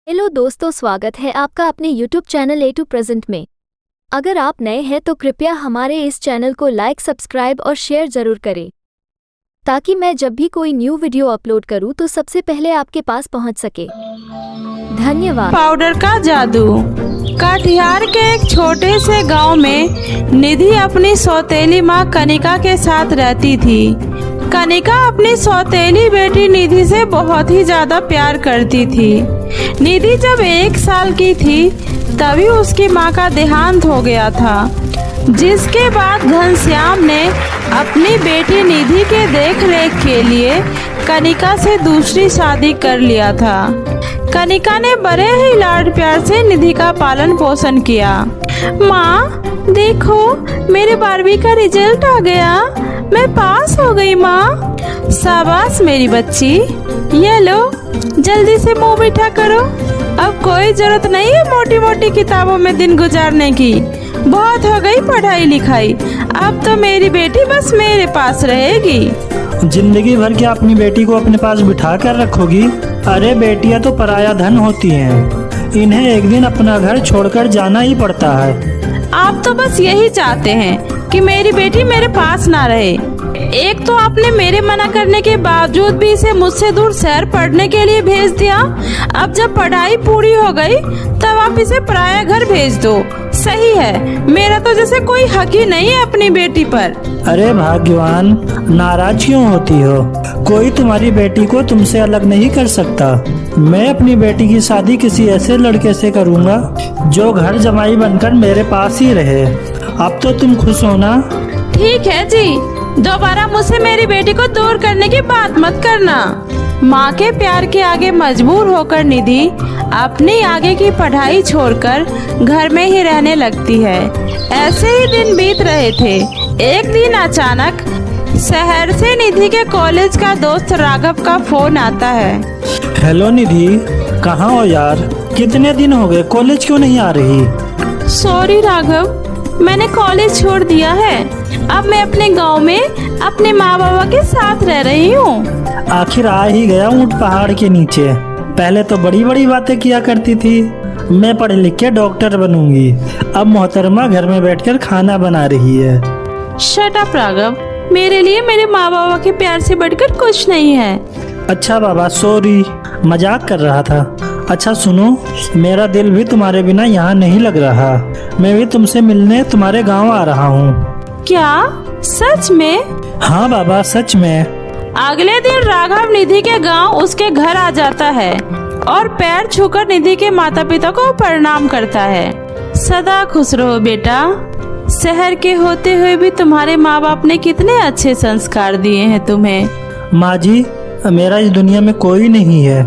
Hello दोस्तों, स्वागत है आपका अपने YouTube channel A to present में। अगर आप नए हैं तो कृपया हमारे इस चैनल को लाइक, सब्सक्राइब और शेयर जरूर करें ताकि मैं जब भी कोई न्यू वीडियो अपलोड करूं तो सबसे पहले आपके पास पहुंच सके। धन्यवाद। पाउडर का जादू। कटिहार के एक छोटे से गांव में निधि अपनी सौतेली मां कनिका के साथ रहती थी। कनिका अपनी सौतेली बेटी निधि से बहुत ही ज्यादा प्यार करती थी। निधि जब 1 साल की थी तभी उसकी मां का देहांत हो गया था, जिसके बाद घनश्याम ने अपनी बेटी निधि के देखरेख के लिए कनिका से दूसरी शादी कर लिया था। कनिका ने बड़े ही लाड प्यार से निधि का पालन पोषण किया। माँ देखो, मेरे 12वीं का रिजल्ट आ गया, मैं पास हो गई माँ। शाबाश मेरी बच्ची, ये लो जल्दी से मुंह मीठा करो। अब कोई जरूरत नहीं है मोटी मोटी किताबों में दिन गुजारने की, बहुत हो गई पढ़ाई लिखाई। अब तो मेरी बेटी बस मेरे पास रहेगी। जिंदगी भर क्या अपनी बेटी को अपने पास बिठा कर रखोगी? अरे बेटियां तो पराया धन होती हैं, इन्हें एक दिन अपना घर छोड़कर जाना ही पड़ता है। आप तो बस यही चाहते हैं कि मेरी बेटी मेरे पास ना रहे। एक तो आपने मेरे मना करने के बावजूद भी इसे मुझसे दूर शहर पढ़ने के लिए भेज दिया। अब जब पढ़ाई पूरी हो गई तब आप इसे पराया घर भेज दो। सही है, मेरा तो जैसे कोई हक ही नहीं है अपनी बेटी पर। अरे भाग्यवान, नाराज क्यों होती हो? कोई तुम्हारी बेटी को तुमसे अलग नहीं कर सकता। मैं अपनी बेटी की शादी किसी ऐसे लड़के से करूँगा जो घर जमाई बनकर मेरे पास ही रहे। अब तो तुम खुश हो ना? ठीक है जी, दोबारा मुझसे मेरी बेटी को दूर करने की बात मत करना। माँ के प्यार के आगे मजबूर होकर निधि अपनी आगे की पढ़ाई छोड़कर घर में ही रहने लगती है। ऐसे ही दिन बीत रहे थे। एक दिन अचानक शहर से निधि के कॉलेज का दोस्त राघव का फोन आता है। हेलो निधि, कहाँ हो यार? कितने दिन हो गए, कॉलेज क्यों नहीं आ रही? सॉरी राघव, मैंने कॉलेज छोड़ दिया है। अब मैं अपने गांव में अपने माँ बाबा के साथ रह रही हूँ। आखिर आ ही गया ऊंट पहाड़ के नीचे। पहले तो बड़ी बड़ी बातें किया करती थी, मैं पढ़ लिख के डॉक्टर बनूंगी। अब मोहतरमा घर में बैठकर खाना बना रही है। शट अप राघव, मेरे लिए मेरे माँ बाबा के प्यार से बढ़कर कुछ नहीं है। अच्छा बाबा, सॉरी, मजाक कर रहा था। अच्छा सुनो, मेरा दिल भी तुम्हारे बिना यहाँ नहीं लग रहा। मैं भी तुमसे मिलने तुम्हारे गांव आ रहा हूँ। क्या सच में? हाँ बाबा, सच में। अगले दिन राघव निधि के गांव उसके घर आ जाता है और पैर छूकर निधि के माता पिता को प्रणाम करता है। सदा खुश रहो बेटा। शहर के होते हुए भी तुम्हारे माँ बाप ने कितने अच्छे संस्कार दिए हैं तुम्हें। माँ जी, मेरा इस दुनिया में कोई नहीं है।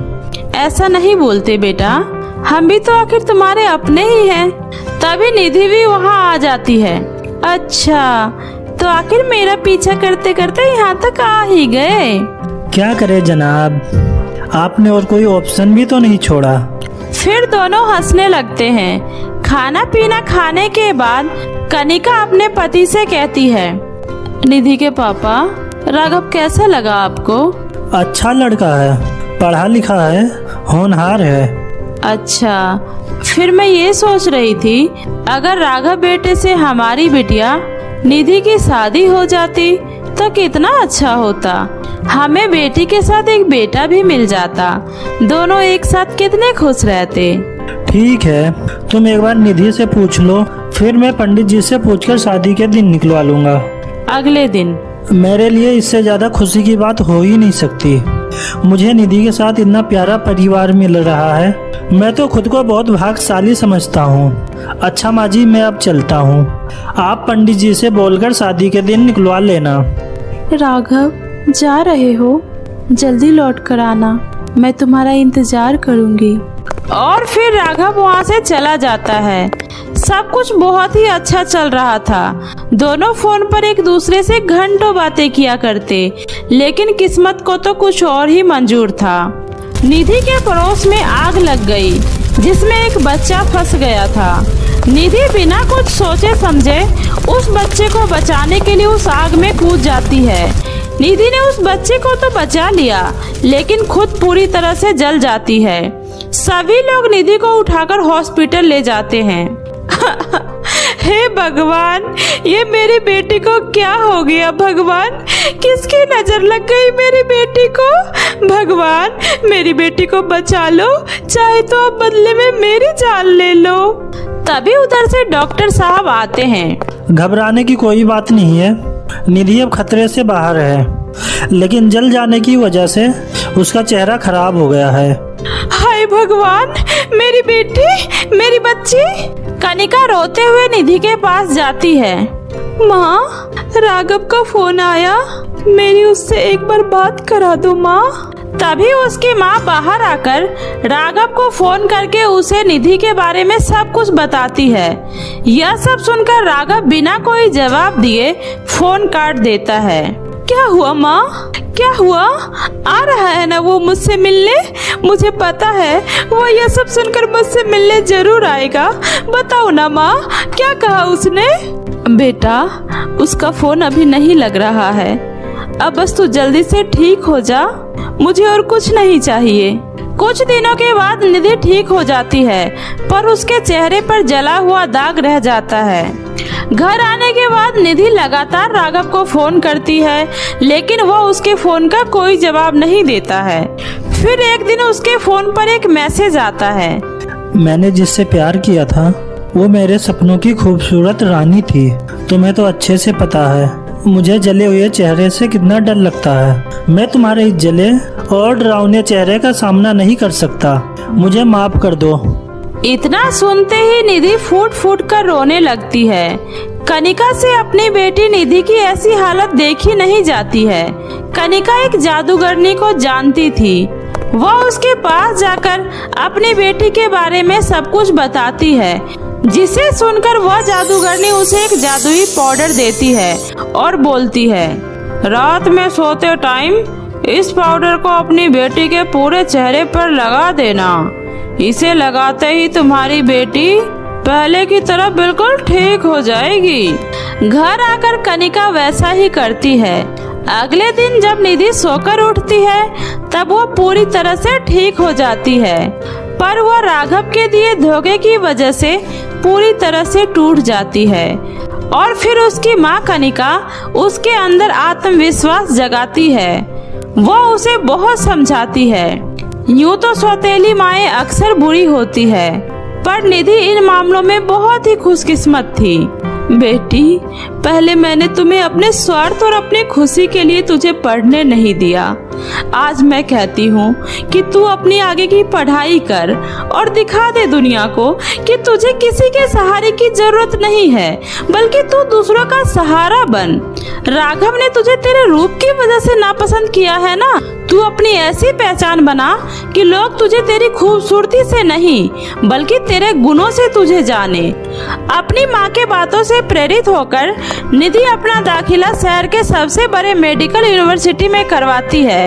ऐसा नहीं बोलते बेटा, हम भी तो आखिर तुम्हारे अपने ही हैं। तभी निधि भी वहाँ आ जाती है। अच्छा, तो आखिर मेरा पीछा करते करते यहाँ तक आ ही गए। क्या करे जनाब, आपने और कोई ऑप्शन भी तो नहीं छोड़ा। फिर दोनों हंसने लगते हैं। खाना पीना खाने के बाद कनिका अपने पति से कहती है, निधि के पापा, राघव कैसा लगा आपको? अच्छा लड़का है, पढ़ा लिखा है, होनहार है। अच्छा, फिर मैं ये सोच रही थी अगर राघव बेटे से हमारी बिटिया निधि की शादी हो जाती तो कितना अच्छा होता। हमें बेटी के साथ एक बेटा भी मिल जाता, दोनों एक साथ कितने खुश रहते। ठीक है, तुम एक बार निधि से पूछ लो, फिर मैं पंडित जी से पूछकर शादी के दिन निकलवा लूंगा। अगले दिन मेरे लिए इससे ज्यादा खुशी की बात हो ही नहीं सकती। मुझे निधि के साथ इतना प्यारा परिवार मिल रहा है, मैं तो खुद को बहुत भाग्यशाली समझता हूँ। अच्छा माँ जी, मैं अब चलता हूँ। आप पंडित जी से बोलकर शादी के दिन निकलवा लेना। राघव, जा रहे हो? जल्दी लौट कर आना, मैं तुम्हारा इंतजार करूँगी। और फिर राघव वहाँ से चला जाता है। सब कुछ बहुत ही अच्छा चल रहा था। दोनों फोन पर एक दूसरे से घंटों बातें किया करते, लेकिन किस्मत को तो कुछ और ही मंजूर था। निधि के पड़ोस में आग लग गई, जिसमें एक बच्चा फंस गया था। निधि बिना कुछ सोचे समझे उस बच्चे को बचाने के लिए उस आग में कूद जाती है। निधि ने उस बच्चे को तो बचा लिया, लेकिन खुद पूरी तरह से जल जाती है। सभी लोग निधि को उठाकर हॉस्पिटल ले जाते हैं। हे भगवान, ये मेरी बेटी को क्या हो गया भगवान? किसकी नजर लग गई मेरी बेटी को? भगवान, मेरी बेटी को बचा लो, चाहे तो अब बदले में मेरी जान ले लो। तभी उधर से डॉक्टर साहब आते हैं। घबराने की कोई बात नहीं है, निधि अब खतरे से बाहर है, लेकिन जल जाने की वजह से उसका चेहरा खराब हो गया है। हाय भगवान, मेरी बेटी, मेरी बच्ची। कनिका रोते हुए निधि के पास जाती है। माँ, राघव का फोन आया, मेरी उससे एक बार बात करा दो माँ। तभी उसकी माँ बाहर आकर राघव को फोन करके उसे निधि के बारे में सब कुछ बताती है। यह सब सुनकर राघव बिना कोई जवाब दिए फोन काट देता है। क्या हुआ माँ, क्या हुआ? आ रहा है ना वो मुझसे मिलने? मुझे पता है वो यह सब सुनकर मुझसे मिलने जरूर आएगा। बताओ ना माँ, क्या कहा उसने? बेटा, उसका फोन अभी नहीं लग रहा है। अब बस तू जल्दी से ठीक हो जा, मुझे और कुछ नहीं चाहिए। कुछ दिनों के बाद निधि ठीक हो जाती है, पर उसके चेहरे पर जला हुआ दाग रह जाता है। घर आने के बाद निधि लगातार राघव को फोन करती है, लेकिन वो उसके फोन का कोई जवाब नहीं देता है। फिर एक दिन उसके फोन पर एक मैसेज आता है। मैंने जिससे प्यार किया था वो मेरे सपनों की खूबसूरत रानी थी। तुम्हें तो अच्छे से पता है मुझे जले हुए चेहरे से कितना डर लगता है। मैं तुम्हारे इस जले और डरावने चेहरे का सामना नहीं कर सकता, मुझे माफ कर दो। इतना सुनते ही निधि फूट फूट कर रोने लगती है। कनिका से अपनी बेटी निधि की ऐसी हालत देखी नहीं जाती है। कनिका एक जादूगरनी को जानती थी। वह उसके पास जाकर अपनी बेटी के बारे में सब कुछ बताती है, जिसे सुनकर वह जादूगरनी उसे एक जादुई पाउडर देती है और बोलती है, रात में सोते टाइम इस पाउडर को अपनी बेटी के पूरे चेहरे पर लगा देना। इसे लगाते ही तुम्हारी बेटी पहले की तरह बिल्कुल ठीक हो जाएगी। घर आकर कनिका वैसा ही करती है। अगले दिन जब निधि सोकर उठती है तब वो पूरी तरह से ठीक हो जाती है, पर वह राघव के दिए धोखे की वजह से पूरी तरह से टूट जाती है। और फिर उसकी माँ कनिका उसके अंदर आत्मविश्वास जगाती है। वो उसे बहुत समझाती है। यूँ तो सौतेली माएँ अक्सर बुरी होती है, पर निधि इन मामलों में बहुत ही खुशकिस्मत थी। बेटी, पहले मैंने तुम्हें अपने स्वार्थ और अपनी खुशी के लिए तुझे पढ़ने नहीं दिया। आज मैं कहती हूँ कि तू अपनी आगे की पढ़ाई कर और दिखा दे दुनिया को कि तुझे किसी के सहारे की जरूरत नहीं है, बल्कि तू दूसरों का सहारा बन। राघव ने तुझे तेरे रूप की वजह से नापसंद किया है ना, तू अपनी ऐसी पहचान बना कि लोग तुझे तेरी खूबसूरती से नहीं बल्कि तेरे गुणों से तुझे जाने। अपनी माँ के बातों से प्रेरित होकर निधि अपना दाखिला शहर के सबसे बड़े मेडिकल यूनिवर्सिटी में करवाती है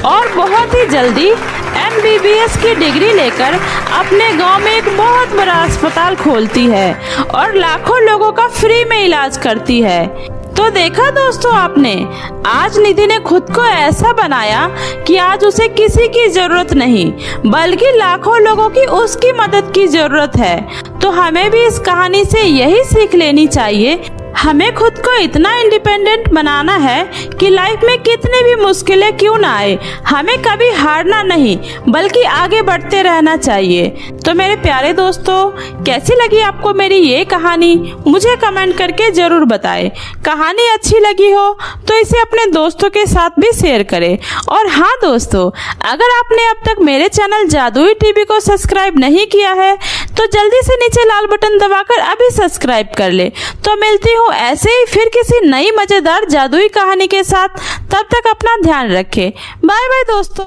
और बहुत ही जल्दी MBBS की डिग्री लेकर अपने गांव में एक बहुत बड़ा अस्पताल खोलती है और लाखों लोगों का फ्री में इलाज करती है। तो देखा दोस्तों आपने, आज निधि ने खुद को ऐसा बनाया कि आज उसे किसी की जरूरत नहीं बल्कि लाखों लोगों की उसकी मदद की जरूरत है। तो हमें भी इस कहानी से यही सीख लेनी चाहिए। हमें खुद को इतना इंडिपेंडेंट बनाना है कि लाइफ में कितनी भी मुश्किलें क्यों ना आए, हमें कभी हारना नहीं बल्कि आगे बढ़ते रहना चाहिए। तो मेरे प्यारे दोस्तों, कैसी लगी आपको मेरी ये कहानी, मुझे कमेंट करके जरूर बताएं। कहानी अच्छी लगी हो तो इसे अपने दोस्तों के साथ भी शेयर करें। और हाँ दोस्तों, अगर आपने अब तक मेरे चैनल जादुई टीवी को सब्सक्राइब नहीं किया है तो जल्दी से नीचे लाल बटन दबाकर अभी सब्सक्राइब कर ले। तो मिलती हूँ ऐसे ही फिर किसी नई मजेदार जादुई कहानी के साथ। तब तक अपना ध्यान रखें। बाय बाय दोस्तों।